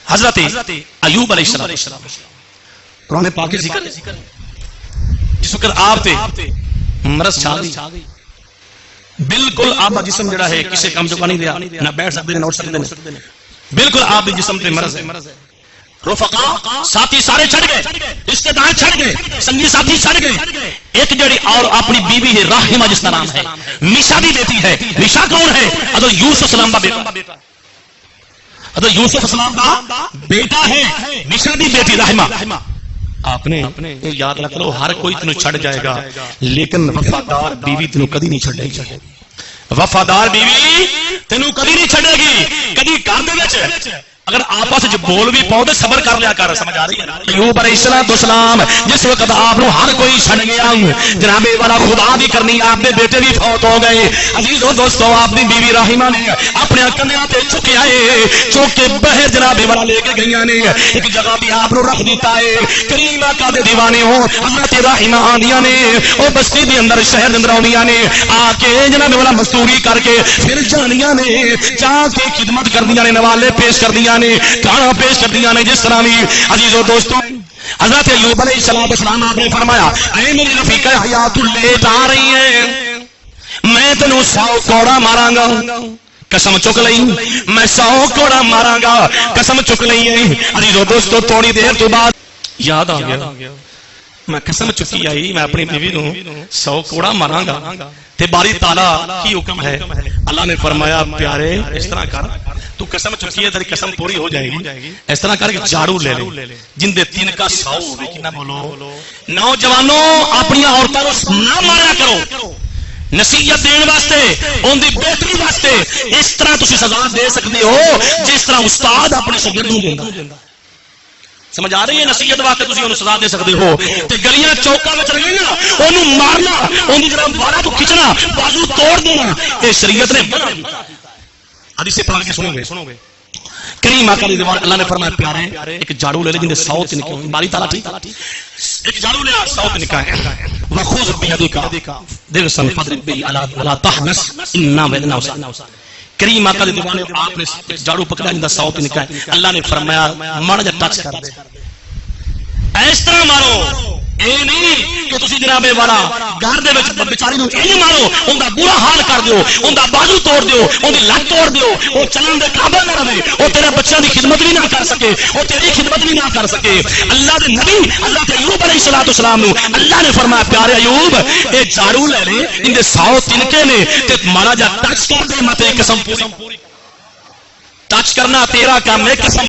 حضرت ایوب علیہ السلام قرآن پاک کے ذکر جس وقت آپ تھے مرض چھا گئی بالکل آپ کا جسم جڑا ہے کسی کام جو نہیں دیا نہ بیٹھ سکتے نہ اٹھ سکتے بالکل آپ جسم پہ مرض ہے رفقا ساتھی سارے چھڑ گئے رشتے دار چھڑ گئے سنگی ساتھی چھڑ گئے ایک جڑی اور اپنی بیوی ہے راحمہ جس کا نام ہے میشا بھی بیٹی ہے میشا کون ہے حضرت یوسف السلام کا بیٹا حضرت یوسف السلام کا بیٹا ہے میشا بھی بیٹی راحمہ آپ نے یاد رکھ لو ہر کوئی تینوں چھڑ جائے گا لیکن وفادار بیوی تینوں کدی نہیں چھڑے گی وفادار بیوی تینوں کدی نہیں چھڑے گی کدی گھر دے وچ اگر آپس بول بھی پاؤ تو صبر کر لیا کر سمجھ آ رہی ہے ایوب علیہ السلام جس وقت آپ کو ہر کوئی چھڑ گیا جناب والا خدا بھی کرنی آپ کے بیٹے بھی فوت ہو گئے عزیزو دوستو آپ کی بیوی راحمہ نے اپنے کندھیاں تے چک آئے چک کے باہر جناب والا لے کے گئی نے ایک جگہ بھی آپ رکھ دیتا ہے کریم آقا دے دیوانے ہو حضرت راحمہ آندیاں نے وہ بستی دے اندر شہر دے اندر آندیاں نے آ کے جناب والا مزدوری کر کے پھر جانیاں نے جا کے خدمت کردیاں نے نوالے پیش کردیاں نے کھانا پیش کر دیا نے جس طرح بھی عزیزو دوستو حضرت ایوب علیہ السلام آپ نے فرمایا اے میری رفیقہ حیات لیٹ آ رہی ہے میں تینوں 100 کوڑا ماراں گا قسم چک لئی میں 100 کوڑا ماراں گا قسم چک لئی ہے عزیزو دوستو تھوڑی دیر تو بعد یاد آ گیا میں قسم چکی آئی میں اپنی بیوی نو 100 کوڑا ماراں گا تے باری تعالیٰ کی حکم ہے اللہ نے فرمایا پیارے اس طرح کر تو قسم چکی ہے تیری قسم پوری ہو جائے گی اس طرح کر کے جھاڑو لے لے جن دے 3 کا 100 ہوے کنا بولو نوجوانوں اپنی عورتوں کو نہ ماریا کرو نصیحت دین واسطے ان دی بہتری واسطے اس طرح تسی سزا دے سکتے ہو جس طرح استاد اپنے شاگرد نوں دیندا سمجھ آ رہی ہے نصیحت واسطے تسی انہوں سزا دے سکتے ہو تے گلیاں چوکاں وچ رہنا اونوں مارنا اون دی جناب والا تو کھچنا بازو توڑ دینا اے شریعت نے منع کیتا حدیث پاک کے سنو گے کریم آقا دی دیوان اللہ نے فرمایا پیارے ایک جھاڑو لے لے جن دے 100 تے نکلے باری تعالیٰ ٹھیک ایک جھاڑو لے 100 تے نکلے وخذ بیدک درسا فضرب بی الا تحنس انا ولنا کریم آقا دی دیوان آپ نے ایک جھاڑو پکڑا جن دا 100 تے نکلے اللہ نے فرمایا ماڑا جا ٹچ کر دے اس طرح مارو اے نہیں کہ تسی جناب والا گھر دے وچ بیچاری نوں ایں مارو اون دا برا حال کر دیو اون دا بازو توڑ دیو اون دی لت توڑ دیو او چلن دے قابل نہ رہے او تیرے بچیاں دی خدمت بھی نہ کر سکے او تیری خدمت بھی نہ کر سکے اللہ دے نبی حضرت ایوب علیہ السلام نو اللہ نے فرمایا پیارے ایوب اے جھاڑو لے لے ان دے 100 تنکے نے تے ماڑا جا ٹچ کر دے مت قسم پوری ٹچ کرنا تیرا کام ہے قسم